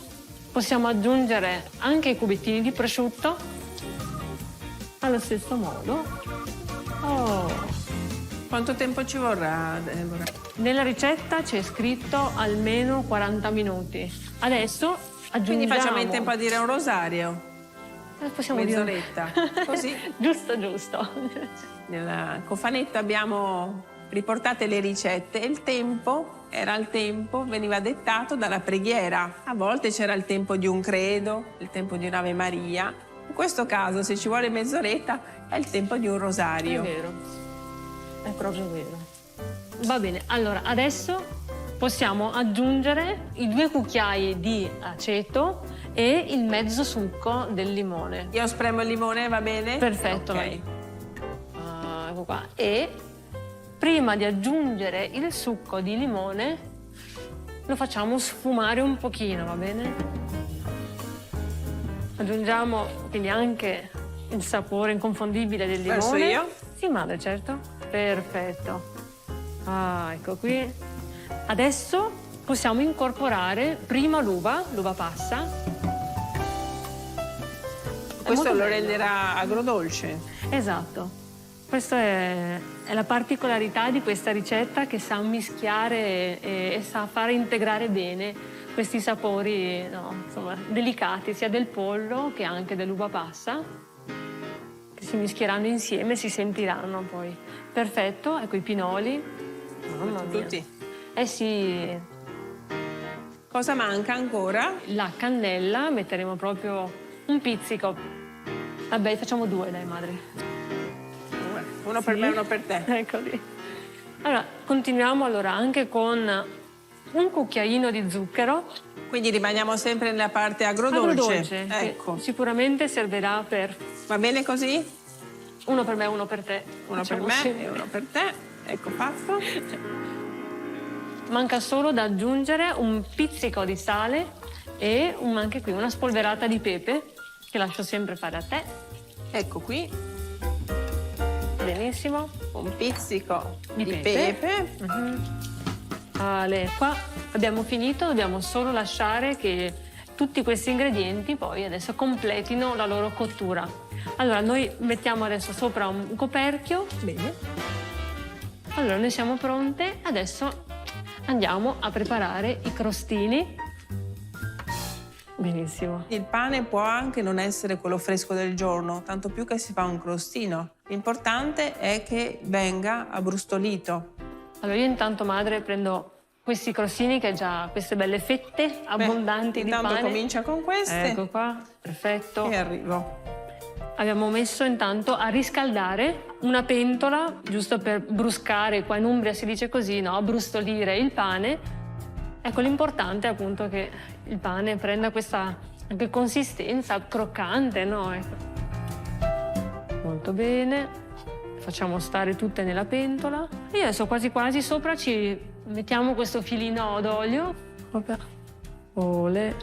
possiamo aggiungere anche i cubettini di prosciutto allo stesso modo. Oh. Quanto tempo ci vorrà, Deborah? Nella ricetta c'è scritto almeno 40 minuti. Adesso aggiungiamo... Quindi facciamo in tempo a dire un rosario. Possiamo dire... Mezz'oretta. Così. Giusto. Nella cofanetta abbiamo riportate le ricette e il tempo era il tempo, veniva dettato dalla preghiera. A volte c'era il tempo di un credo, il tempo di un'Ave Maria. In questo caso, se ci vuole mezz'oretta, è il tempo di un rosario. È vero, è proprio vero. Va bene, allora adesso possiamo aggiungere i 2 cucchiai di aceto e il mezzo succo del limone. Io spremo il limone, va bene? Perfetto. Ok. Ecco qua. E prima di aggiungere il succo di limone lo facciamo sfumare un pochino, va bene? Aggiungiamo quindi anche il sapore inconfondibile del limone. Verso io? Sì, madre, certo. Perfetto. Ecco qui. Adesso possiamo incorporare prima l'uva passa. Questo molto lo bello. renderà agrodolce. Esatto. Questa è la particolarità di questa ricetta, che sa mischiare e sa fare integrare bene questi sapori, no, insomma, delicati, sia del pollo che anche dell'uva passa, che si mischieranno insieme e si sentiranno poi. Perfetto, ecco i pinoli. Mamma mia. Tutti. Eh sì, Cosa manca ancora? la cannella, metteremo proprio un pizzico. Vabbè, facciamo 2, dai, madre. Uno per me, uno per te. Eccoli. Allora, continuiamo allora anche con un cucchiaino di zucchero. Quindi rimaniamo sempre nella parte agrodolce. Che Ecco. sicuramente servirà per Va bene così? uno per me, uno per te. Uno per Diciamo me sì. e uno per te. Ecco fatto. Manca solo da aggiungere un pizzico di sale e anche qui una spolverata di pepe, che lascio sempre fare a te. Ecco qui Benissimo. un pizzico Di di pepe. pepe. Qua abbiamo finito, dobbiamo solo lasciare che tutti questi ingredienti poi adesso completino la loro cottura. Allora, noi mettiamo adesso sopra un coperchio. Bene. Allora, noi siamo pronte, adesso andiamo a preparare i crostini. Benissimo. Il pane può anche non essere quello fresco del giorno, tanto più che si fa un crostino. L'importante è che venga abbrustolito. Allora, io intanto, madre, prendo questi crostini che già queste belle fette abbondanti di intanto pane. comincia con queste Ecco qua, perfetto. e arrivo. Abbiamo messo intanto a riscaldare una pentola, giusto per bruscare, qua in Umbria si dice così, no? Abbrustolire il pane. Ecco, l'importante è appunto che il pane prenda questa anche consistenza croccante, no? Ecco. Molto bene. Facciamo stare tutte nella pentola. E adesso quasi quasi sopra ci mettiamo questo filino d'olio. Ole.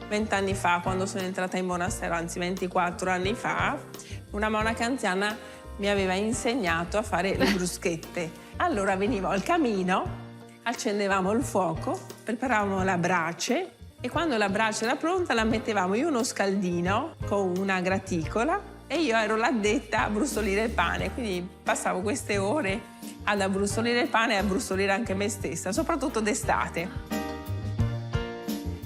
20 anni fa, quando sono entrata in monastero, anzi 24 anni fa, una monaca anziana mi aveva insegnato a fare le bruschette. Allora venivo al camino, accendevamo il fuoco, preparavamo la brace e quando la brace era pronta la mettevamo in uno scaldino con una graticola e io ero l'addetta a brustolire il pane, quindi passavo queste ore ad abbrustolire il pane e a brustolire anche me stessa, soprattutto d'estate.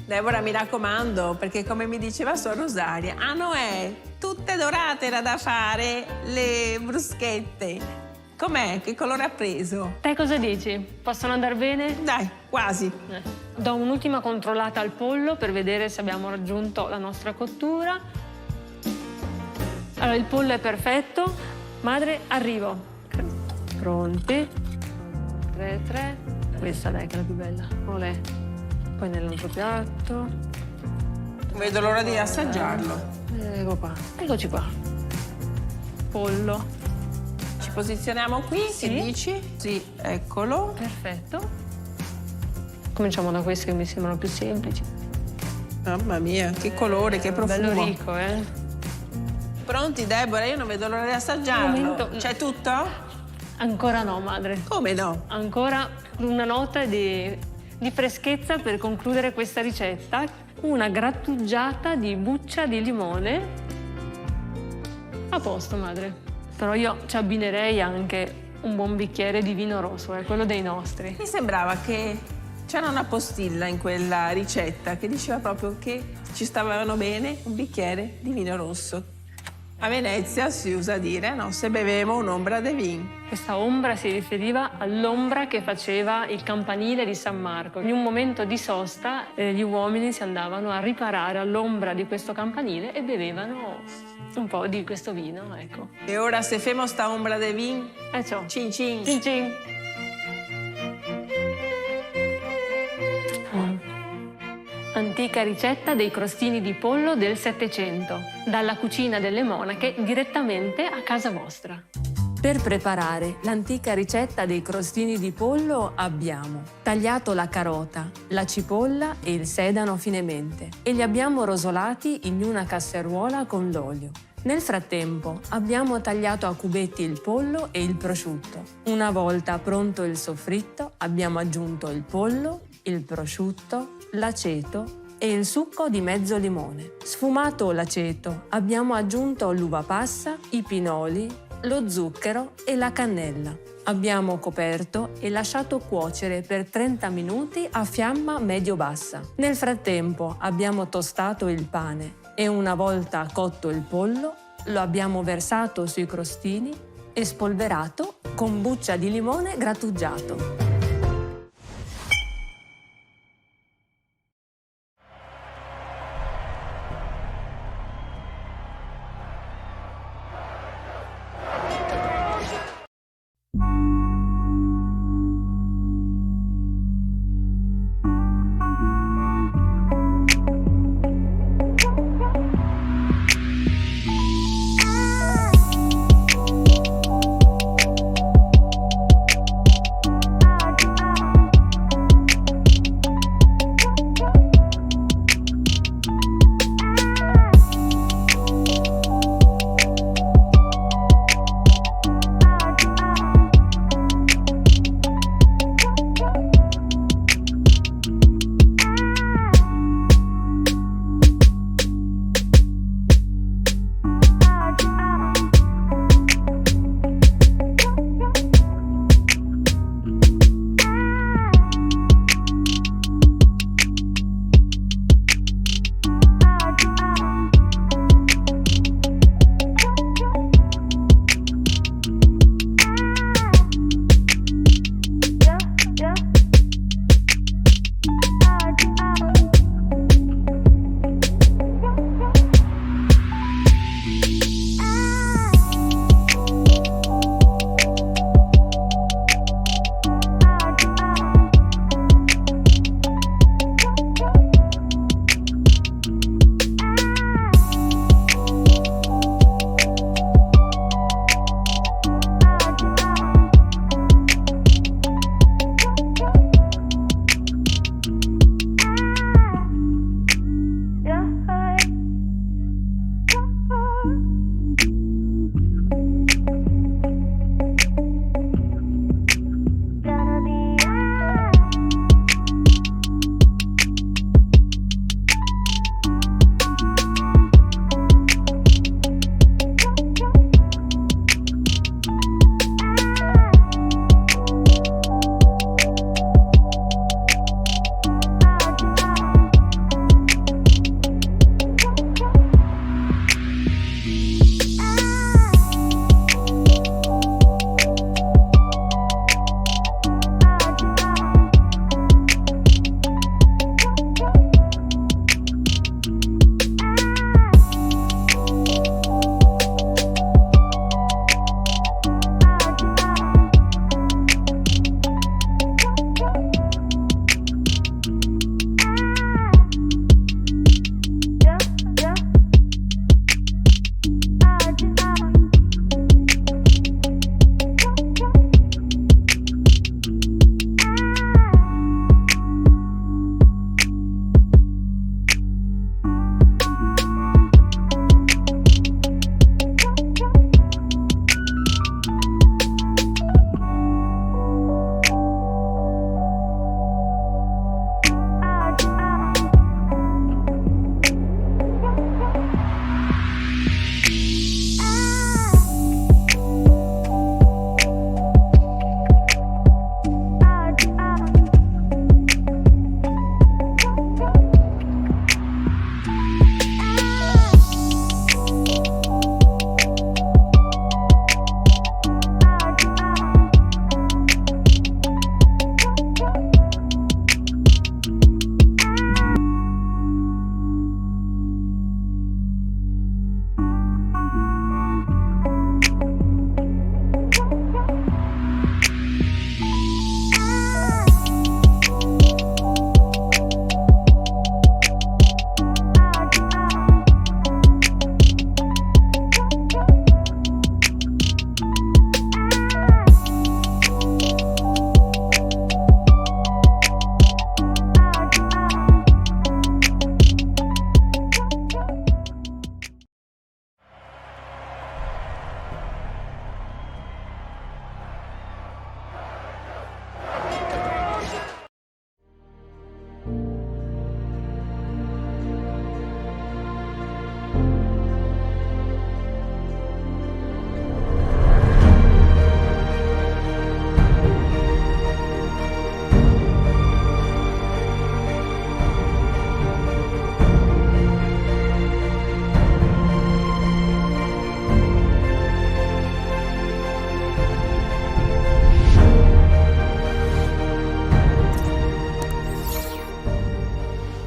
Deborah, mi raccomando, perché come mi diceva sua Rosaria, a Noè, tutte dorate era da fare le bruschette. Com'è? Che colore ha preso? Te cosa dici? Possono andare bene? Dai, quasi. Do un'ultima controllata al pollo per vedere se abbiamo raggiunto la nostra cottura. Allora, il pollo è perfetto. Madre, arrivo. Pronti? 3. Questa dai che è la più bella. Olè. Poi nell'altro piatto. Non vedo l'ora di assaggiarlo. Ecco qua. Eccoci qua. Pollo. Ci posizioniamo qui, Sì. che dici? Sì, eccolo. Perfetto. Cominciamo da questi che mi sembrano più semplici. Mamma mia, che colore, che profumo. Bello ricco, eh? Pronti, Deborah? Io non vedo l'ora di Un assaggiarlo. momento. C'è tutto? Ancora no, madre. Come no? Ancora una nota di freschezza per concludere questa ricetta. Una grattugiata di buccia di limone. A posto, madre. Però io ci abbinerei anche un buon bicchiere di vino rosso, quello dei nostri. Mi sembrava che c'era una postilla in quella ricetta che diceva proprio che ci stavano bene un bicchiere di vino rosso. A Venezia si usa dire, no, se bevemo un'ombra de vin. Questa ombra si riferiva all'ombra che faceva il campanile di San Marco. In un momento di sosta gli uomini si andavano a riparare all'ombra di questo campanile e bevevano un po' di questo vino, ecco. E ora se femo sta ombra de vin, Ciò. cin cin. Cin cin. Antica ricetta dei crostini di pollo del Settecento, dalla cucina delle monache direttamente a casa vostra. Per preparare l'antica ricetta dei crostini di pollo abbiamo tagliato la carota, la cipolla e il sedano finemente e li abbiamo rosolati in una casseruola con l'olio. Nel frattempo abbiamo tagliato a cubetti il pollo e il prosciutto. Una volta pronto il soffritto abbiamo aggiunto il pollo, il prosciutto, l'aceto e il succo di mezzo limone. Sfumato l'aceto abbiamo aggiunto l'uva passa, i pinoli, lo zucchero e la cannella. Abbiamo coperto e lasciato cuocere per 30 minuti a fiamma medio-bassa. Nel frattempo abbiamo tostato il pane e una volta cotto il pollo lo abbiamo versato sui crostini e spolverato con buccia di limone grattugiato.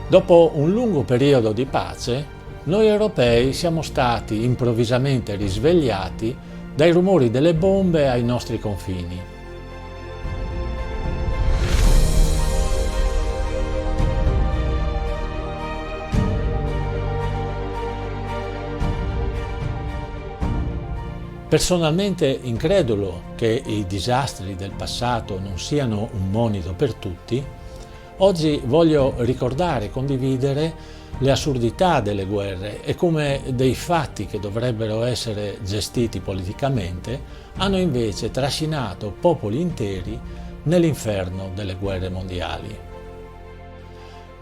Dopo un lungo periodo di pace, noi europei siamo stati improvvisamente risvegliati dai rumori delle bombe ai nostri confini. Personalmente incredulo che i disastri del passato non siano un monito per tutti, oggi voglio ricordare e condividere le assurdità delle guerre e come dei fatti che dovrebbero essere gestiti politicamente hanno invece trascinato popoli interi nell'inferno delle guerre mondiali.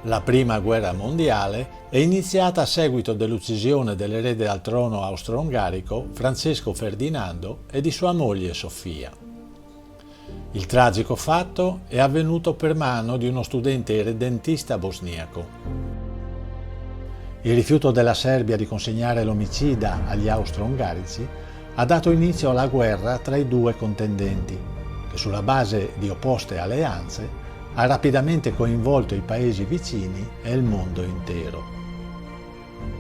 La prima guerra mondiale è iniziata a seguito dell'uccisione dell'erede al trono austro-ungarico Francesco Ferdinando e di sua moglie Sofia. Il tragico fatto è avvenuto per mano di uno studente irredentista bosniaco. Il rifiuto della Serbia di consegnare l'omicida agli austro-ungarici ha dato inizio alla guerra tra i due contendenti, che sulla base di opposte alleanze ha rapidamente coinvolto i paesi vicini e il mondo intero.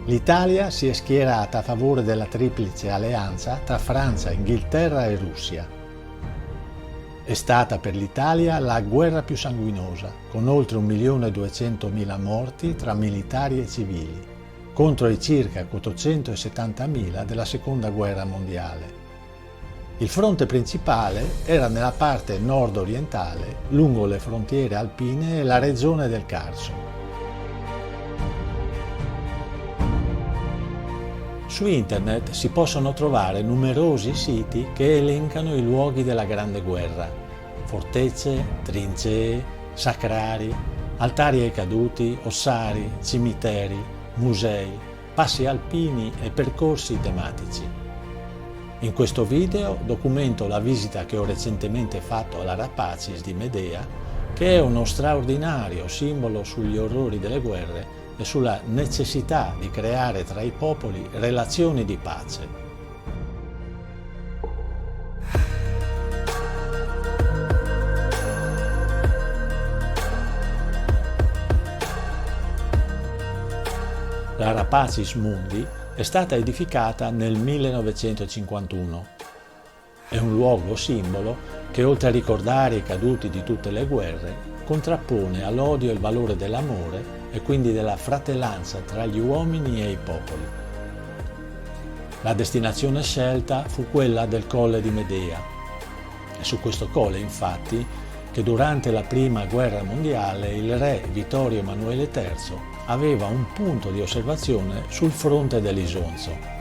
L'Italia si è schierata a favore della triplice alleanza tra Francia, Inghilterra e Russia. È stata per l'Italia la guerra più sanguinosa, con oltre 1.200.000 morti tra militari e civili, contro i circa 870.000 della Seconda Guerra Mondiale. Il fronte principale era nella parte nord-orientale, lungo le frontiere alpine e la regione del Carso. Su internet si possono trovare numerosi siti che elencano i luoghi della Grande Guerra: fortezze, trincee, sacrari, altari ai caduti, ossari, cimiteri, musei, passi alpini e percorsi tematici. In questo video documento la visita che ho recentemente fatto all'Arapacis di Medea, che è uno straordinario simbolo sugli orrori delle guerre e sulla necessità di creare tra i popoli relazioni di pace. L'Arapacis Mundi è stata edificata nel 1951. È un luogo simbolo che, oltre a ricordare i caduti di tutte le guerre, contrappone all'odio il valore dell'amore e quindi della fratellanza tra gli uomini e i popoli. La destinazione scelta fu quella del Colle di Medea. È su questo colle, infatti, che durante la Prima Guerra Mondiale il re Vittorio Emanuele III aveva un punto di osservazione sul fronte dell'Isonzo.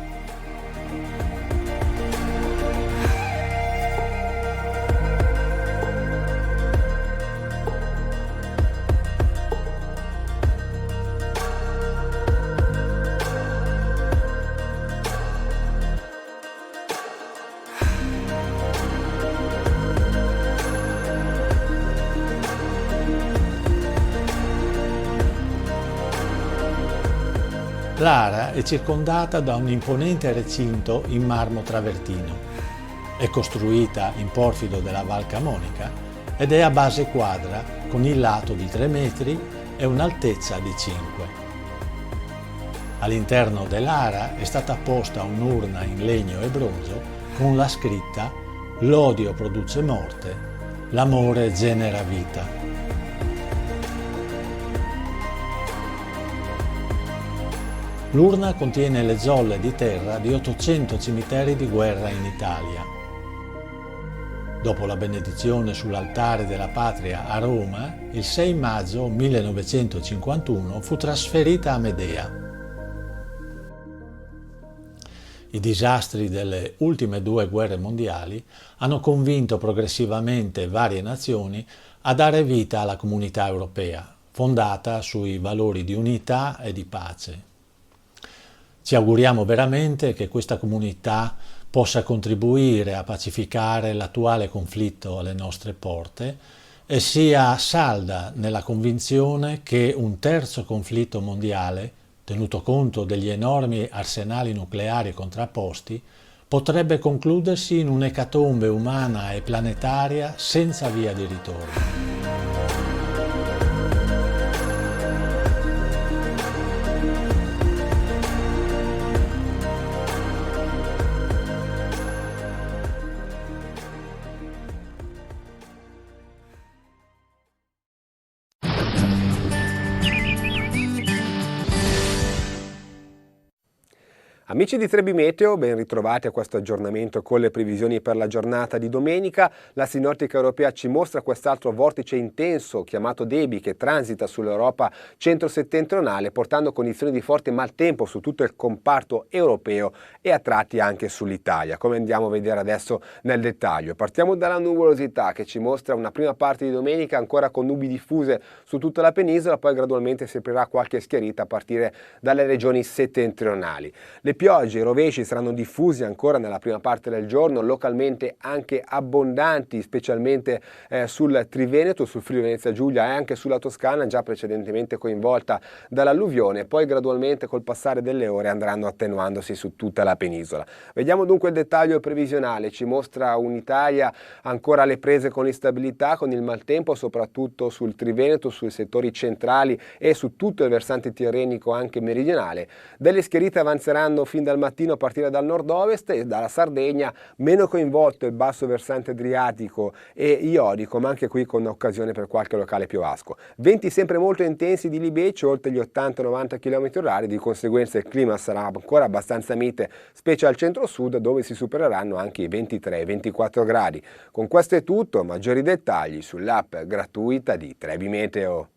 Lara è circondata da un imponente recinto in marmo travertino. È costruita in porfido della Val Camonica ed è a base quadra con il lato di 3 metri e un'altezza di 5. All'interno dell'ara è stata posta un'urna in legno e bronzo con la scritta «L'odio produce morte, l'amore genera vita». L'urna contiene le zolle di terra di 800 cimiteri di guerra in Italia. Dopo la benedizione sull'altare della patria a Roma, il 6 maggio 1951 fu trasferita a Medea. I disastri delle ultime 2 guerre mondiali hanno convinto progressivamente varie nazioni a dare vita alla comunità europea, fondata sui valori di unità e di pace. Ci auguriamo veramente che questa comunità possa contribuire a pacificare l'attuale conflitto alle nostre porte e sia salda nella convinzione che un terzo conflitto mondiale, tenuto conto degli enormi arsenali nucleari contrapposti, potrebbe concludersi in un'ecatombe umana e planetaria senza via di ritorno. Amici di Trebi Meteo, ben ritrovati a questo aggiornamento con le previsioni per la giornata di domenica. La sinottica europea ci mostra quest'altro vortice intenso chiamato Debi che transita sull'Europa centro-settentrionale portando condizioni di forte maltempo su tutto il comparto europeo e a tratti anche sull'Italia, come andiamo a vedere adesso nel dettaglio. Partiamo dalla nuvolosità che ci mostra una prima parte di domenica ancora con nubi diffuse su tutta la penisola, poi gradualmente si aprirà qualche schiarita a partire dalle regioni settentrionali. Le piogge e i rovesci saranno diffusi ancora nella prima parte del giorno, localmente anche abbondanti, specialmente sul Triveneto, sul Friuli Venezia Giulia e anche sulla Toscana, già precedentemente coinvolta dall'alluvione, poi gradualmente col passare delle ore andranno attenuandosi su tutta la penisola. Vediamo dunque il dettaglio previsionale, ci mostra un'Italia ancora alle prese con l'instabilità, con il maltempo, soprattutto sul Triveneto, sui settori centrali e su tutto il versante tirrenico anche meridionale. Delle schiarite avanzeranno fin dal mattino a partire dal nord-ovest e dalla Sardegna, meno coinvolto il basso versante adriatico e ionico, ma anche qui con occasione per qualche locale piovasco. Venti sempre molto intensi di libeccio, oltre gli 80-90 km/h, di conseguenza il clima sarà ancora abbastanza mite, specie al centro-sud, dove si supereranno anche i 23-24 gradi. Con questo è tutto, maggiori dettagli sull'app gratuita di Trebi Meteo.